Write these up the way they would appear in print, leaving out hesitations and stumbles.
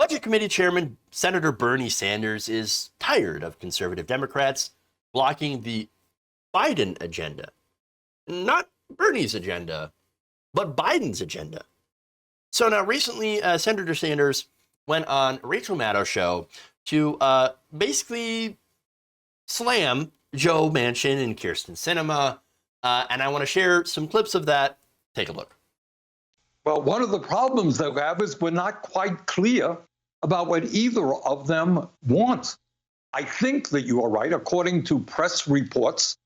Budget Committee Chairman Senator Bernie Sanders is tired of conservative Democrats blocking the Biden agenda. Not Bernie's agenda, but Biden's agenda. So now recently, Senator Sanders went on Rachel Maddow's show to basically slam Joe Manchin and Kyrsten Sinema. And I want to share some clips of that. Take a look. Well, one of the problems that we have is we're not quite clear about what either of them want. I think that you are right. According to press reports,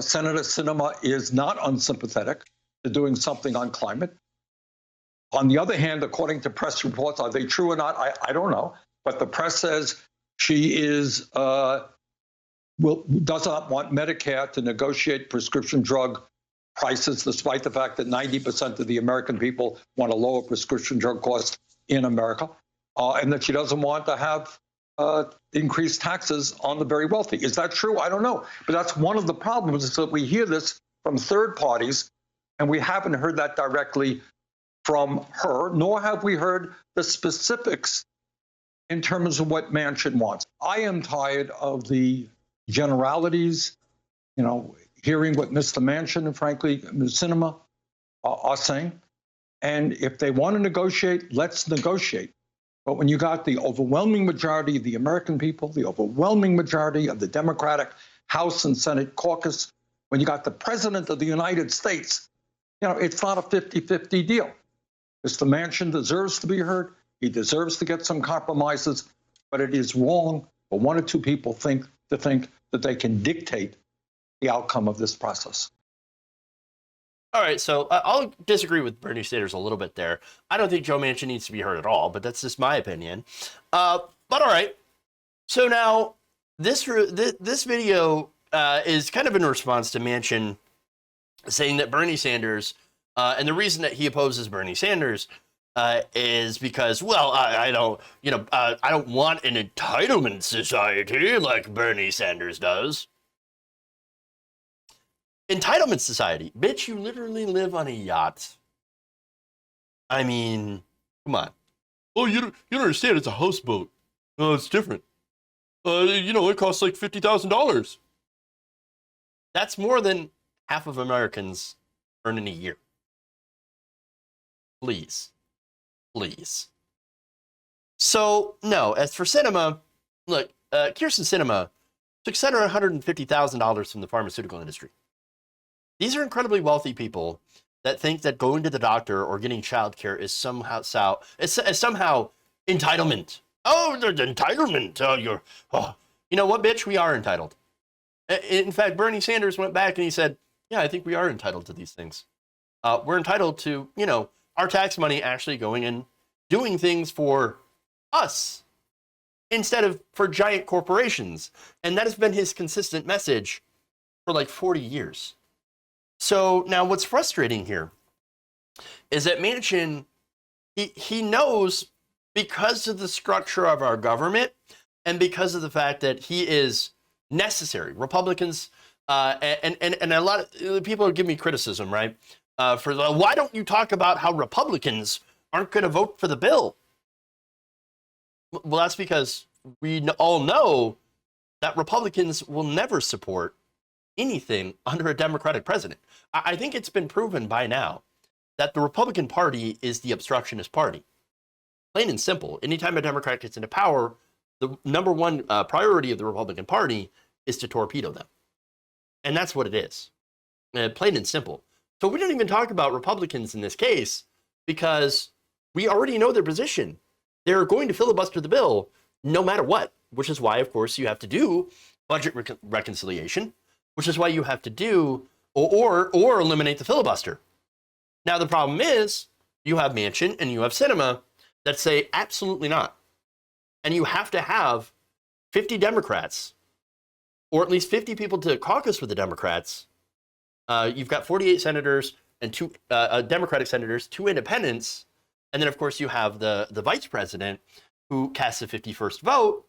Senator Sinema is not unsympathetic to doing something on climate. On the other hand, according to press reports, are they true or not? I don't know. But the press says she is does not want Medicare to negotiate prescription drug prices, despite the fact that 90% of the American people want to lower prescription drug costs in America, and that she doesn't want to have increased taxes on the very wealthy. Is that true? I don't know. But that's one of the problems, is that we hear this from third parties, and we haven't heard that directly from her, nor have we heard the specifics in terms of what Manchin wants. I am tired of the generalities, hearing what Mr. Manchin and, frankly, Ms. Sinema are saying. And if they want to negotiate, let's negotiate. But when you got the overwhelming majority of the American people, the overwhelming majority of the Democratic House and Senate caucus, when you got the President of the United States, it's not a 50-50 deal. Mr. Manchin deserves to be heard. He deserves to get some compromises, but it is wrong for one or two people to think that they can dictate the outcome of this process. All right, so I'll disagree with Bernie Sanders a little bit there. I don't think Joe Manchin needs to be heard at all, but that's just my opinion. But all right, so now this video is kind of in response to Manchin saying that Bernie Sanders, and the reason that he opposes Bernie Sanders is because, well, I don't want an entitlement society like Bernie Sanders does. Entitlement society. Bitch, you literally live on a yacht. I mean, come on. Oh, you don't understand. It's a houseboat. Oh, it's different. It costs like $50,000. That's more than half of Americans earn in a year. Please. So, no, as for Sinema, look, Kyrsten Sinema took $750,000 from the pharmaceutical industry. These are incredibly wealthy people that think that going to the doctor or getting childcare is somehow entitlement. Oh, the entitlement. You know what, bitch? We are entitled. In fact, Bernie Sanders went back and he said, yeah, I think we are entitled to these things. We're entitled to, our tax money actually going and doing things for us instead of for giant corporations. And that has been his consistent message for like 40 years. So now what's frustrating here is that Manchin, he knows, because of the structure of our government and because of the fact that he is necessary. Republicans and a lot of people give me criticism, right? Why don't you talk about how Republicans aren't going to vote for the bill? Well, that's because we all know that Republicans will never support anything under a Democratic president. I think it's been proven by now that the Republican Party is the obstructionist party. Plain and simple. Anytime a Democrat gets into power, the number one priority of the Republican Party is to torpedo them. And that's what it is. Plain and simple. So we don't even talk about Republicans in this case because we already know their position. They're going to filibuster the bill no matter what, which is why, of course, you have to do budget reconciliation, which is why you have to do or eliminate the filibuster. Now, the problem is you have Manchin and you have Sinema that say absolutely not. And you have to have 50 Democrats, or at least 50 people to caucus with the Democrats. You've got 48 senators and two Democratic senators, 2 independents. And then, of course, you have the vice president who casts the 51st vote.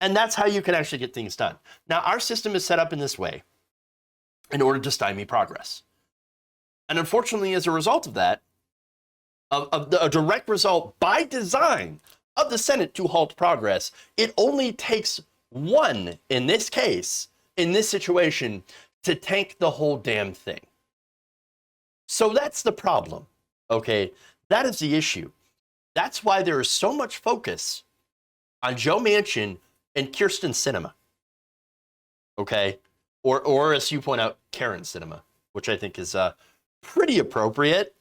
And that's how you can actually get things done. Now, our system is set up in this way in order to stymie progress. And unfortunately, as a result of that, a direct result by design of the Senate to halt progress. It only takes one, in this case, in this situation, to tank the whole damn thing. So that's the problem, okay? That is the issue. That's why there is so much focus on Joe Manchin and Kyrsten Sinema, okay? Or as you point out, Karen Sinema, which I think is pretty appropriate.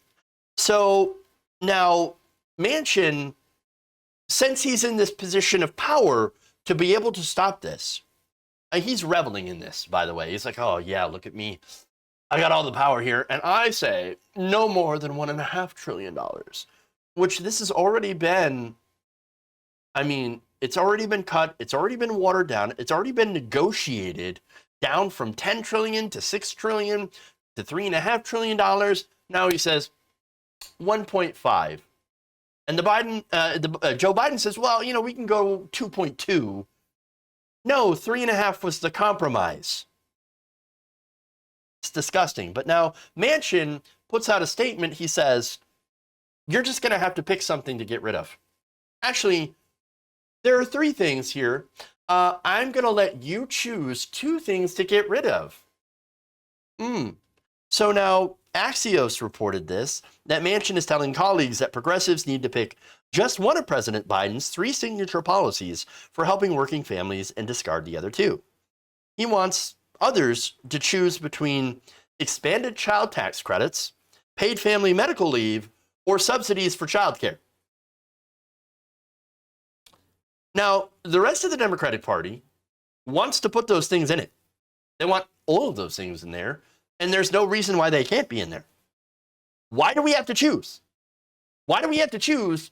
So now Manchin, since he's in this position of power to be able to stop this, he's reveling in this, by the way. He's like, oh yeah, look at me. I got all the power here. And I say no more than $1.5 trillion, which this has already been, I mean, it's already been cut. It's already been watered down. It's already been negotiated down from 10 trillion to 6 trillion to $3.5 trillion. Now he says 1.5. And Joe Biden says, well, you know, we can go 2.2. No, 3.5 was the compromise. It's disgusting. But now Manchin puts out a statement. He says, you're just going to have to pick something to get rid of. Actually, there are 3 things here. I'm going to let you choose 2 things to get rid of. So now Axios reported this, that Manchin is telling colleagues that progressives need to pick just one of President Biden's 3 signature policies for helping working families and discard the other 2. He wants others to choose between expanded child tax credits, paid family medical leave, or subsidies for childcare. Now, the rest of the Democratic Party wants to put those things in it. They want all of those things in there, and there's no reason why they can't be in there. Why do we have to choose? Why do we have to choose,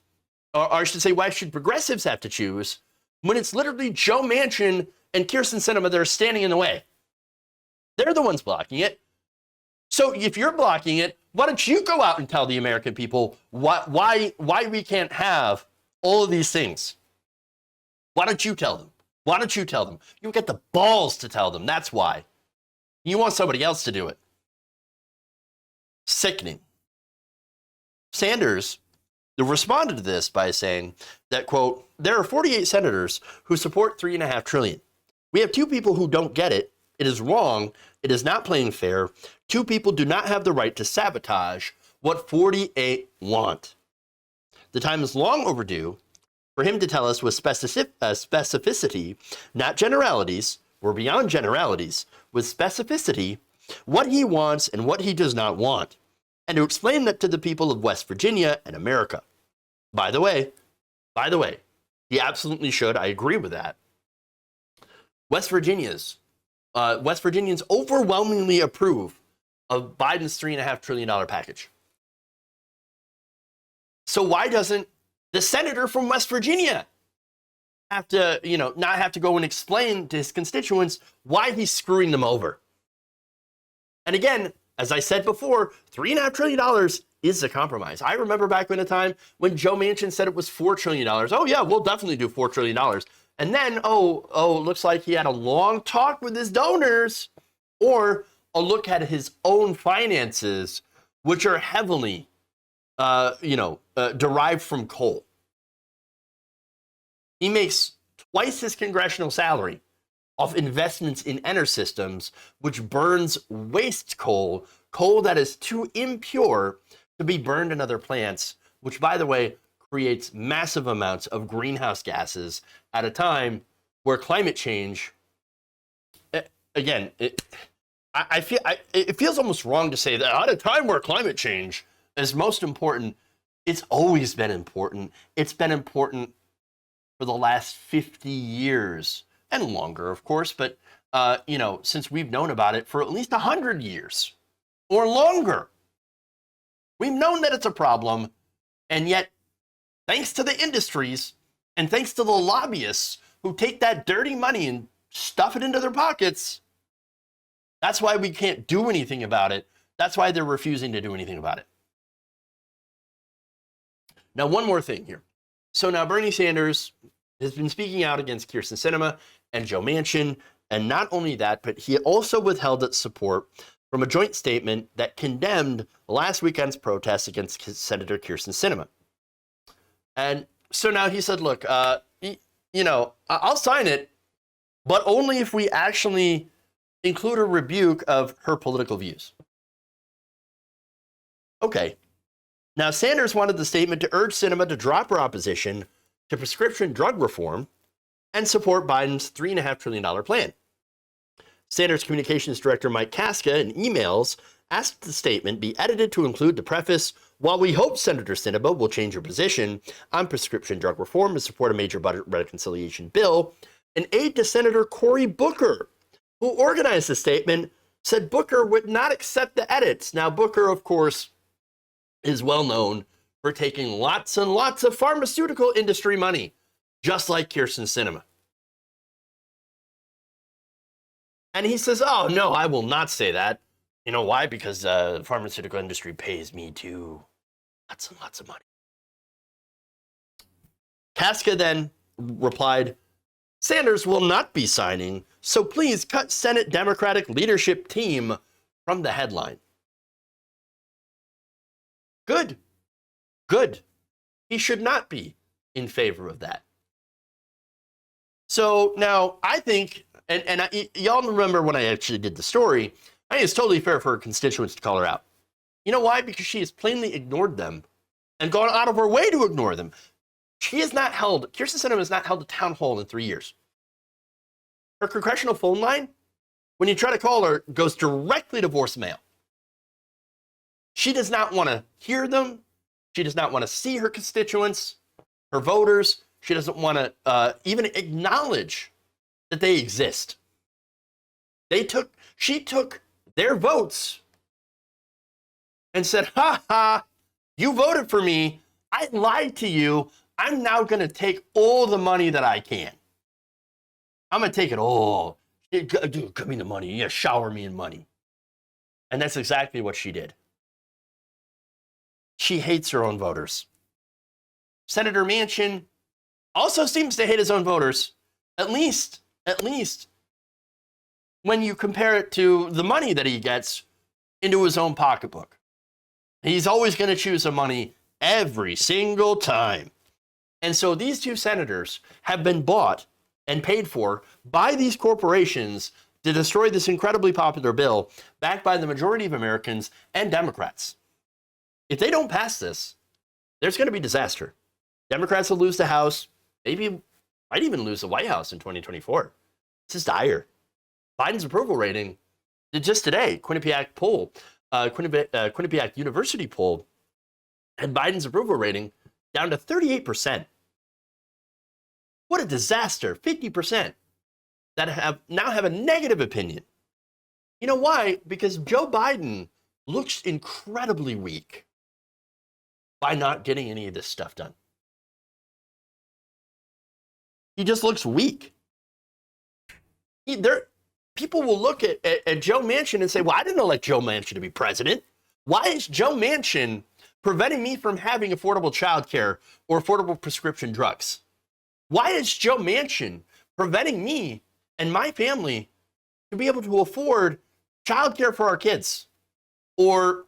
or I should say, why should progressives have to choose when it's literally Joe Manchin and Kyrsten Sinema that are standing in the way? They're the ones blocking it. So if you're blocking it, why don't you go out and tell the American people why we can't have all of these things? Why don't you tell them? Why don't you tell them? You get the balls to tell them. That's why. You want somebody else to do it. Sickening. Sanders responded to this by saying that, quote, there are 48 senators who support $3.5 trillion. We have 2 people who don't get it. It is wrong. It is not playing fair. 2 people do not have the right to sabotage what 48 want. The time is long overdue for him to tell us with specificity, not generalities, we're beyond generalities, with specificity, what he wants and what he does not want, and to explain that to the people of West Virginia and America. By the way, he absolutely should. I agree with that. West Virginians overwhelmingly approve of Biden's $3.5 trillion package. So why doesn't the senator from West Virginia have to, not have to go and explain to his constituents why he's screwing them over? And again, as I said before, $3.5 trillion is a compromise. I remember back in a time when Joe Manchin said it was $4 trillion. Oh yeah, we'll definitely do $4 trillion. And then, looks like he had a long talk with his donors, or a look at his own finances, which are heavily, derived from coal. He makes twice his congressional salary off investments in Enersystems, which burns waste coal that is too impure to be burned in other plants, which, by the way, creates massive amounts of greenhouse gases at a time where climate change, again, it feels almost wrong to say that at a time where climate change is most important. It's always been important. It's been important for the last 50 years and longer, of course, but since we've known about it for at least 100 years or longer. We've known that it's a problem, and yet, thanks to the industries and thanks to the lobbyists who take that dirty money and stuff it into their pockets, that's why we can't do anything about it. That's why they're refusing to do anything about it. Now, one more thing here. So now Bernie Sanders has been speaking out against Kyrsten Sinema and Joe Manchin, and not only that, but he also withheld its support from a joint statement that condemned last weekend's protests against Senator Kyrsten Sinema. And So now he said, look, I'll sign it, but only if we actually include a rebuke of her political views. Okay. Now, Sanders wanted the statement to urge Sinema to drop her opposition to prescription drug reform and support Biden's $3.5 trillion plan. Sanders Communications Director Mike Kaska, in emails, asked the statement be edited to include the preface, while we hope Senator Sinema will change her position on prescription drug reform and support a major budget reconciliation bill, an aide to Senator Cory Booker, who organized the statement, said Booker would not accept the edits. Now, Booker, of course, is well known for taking lots and lots of pharmaceutical industry money, just like Kyrsten Sinema. And he says, oh, no, I will not say that. You know why? Because the pharmaceutical industry pays me too. Lots and lots of money. Kaska then replied, Sanders will not be signing, so please cut Senate Democratic leadership team from the headline. Good. Good. He should not be in favor of that. So now I think, y'all remember when I actually did the story, I think it's totally fair for her constituents to call her out. You know why? Because she has plainly ignored them and gone out of her way to ignore them. Kyrsten Sinema has not held a town hall in 3 years. Her congressional phone line, when you try to call her, goes directly to voicemail. She does not want to hear them. She does not want to see her constituents, her voters. She doesn't want to even acknowledge that they exist. She took their votes and said, ha ha, you voted for me. I lied to you. I'm now going to take all the money that I can. I'm going to take it all. Dude, give me the money. Yeah, shower me in money. And that's exactly what she did. She hates her own voters. Senator Manchin also seems to hate his own voters, at least when you compare it to the money that he gets into his own pocketbook. He's always going to choose the money every single time. And so these two senators have been bought and paid for by these corporations to destroy this incredibly popular bill backed by the majority of Americans and Democrats. If they don't pass this, there's going to be disaster. Democrats will lose the House, maybe might even lose the White House in 2024. This is dire. Biden's approval rating, just today, Quinnipiac University poll, had Biden's approval rating down to 38%. What a disaster. 50% that now have a negative opinion. You know why? Because Joe Biden looks incredibly weak by not getting any of this stuff done. He just looks weak. People will look at Joe Manchin and say, well, I didn't elect Joe Manchin to be president. Why is Joe Manchin preventing me from having affordable child care or affordable prescription drugs? Why is Joe Manchin preventing me and my family to be able to afford child care for our kids? Or,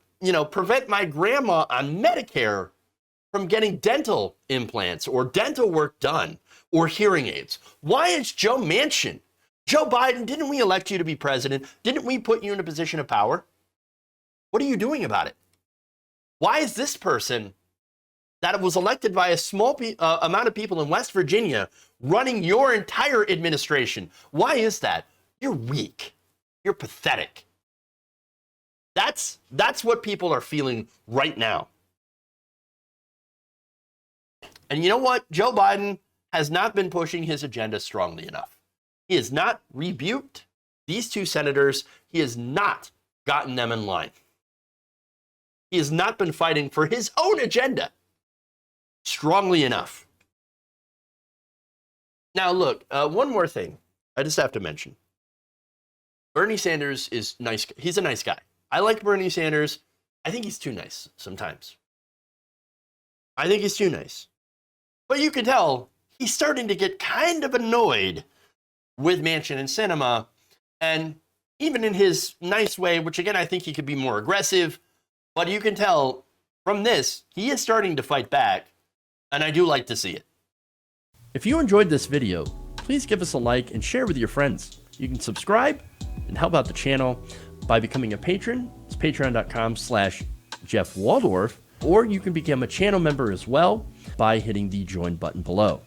prevent my grandma on Medicare from getting dental implants or dental work done or hearing aids? Why is Joe Manchin? Joe Biden, didn't we elect you to be president? Didn't we put you in a position of power? What are you doing about it? Why is this person that was elected by a small amount of people in West Virginia running your entire administration? Why is that? You're weak. You're pathetic. That's what people are feeling right now. And you know what? Joe Biden has not been pushing his agenda strongly enough. He has not rebuked these two senators. He has not gotten them in line. He has not been fighting for his own agenda strongly enough. Now, look, one more thing I just have to mention. Bernie Sanders is nice. He's a nice guy. I like Bernie Sanders. I think he's too nice sometimes. I think he's too nice. But you can tell he's starting to get kind of annoyed with Manchin and Sinema, and even in his nice way, which again, I think he could be more aggressive, but you can tell from this, he is starting to fight back, and I do like to see it. If you enjoyed this video, please give us a like and share with your friends. You can subscribe and help out the channel by becoming a patron. It's patreon.com/Jeff Waldorf, or you can become a channel member as well by hitting the join button below.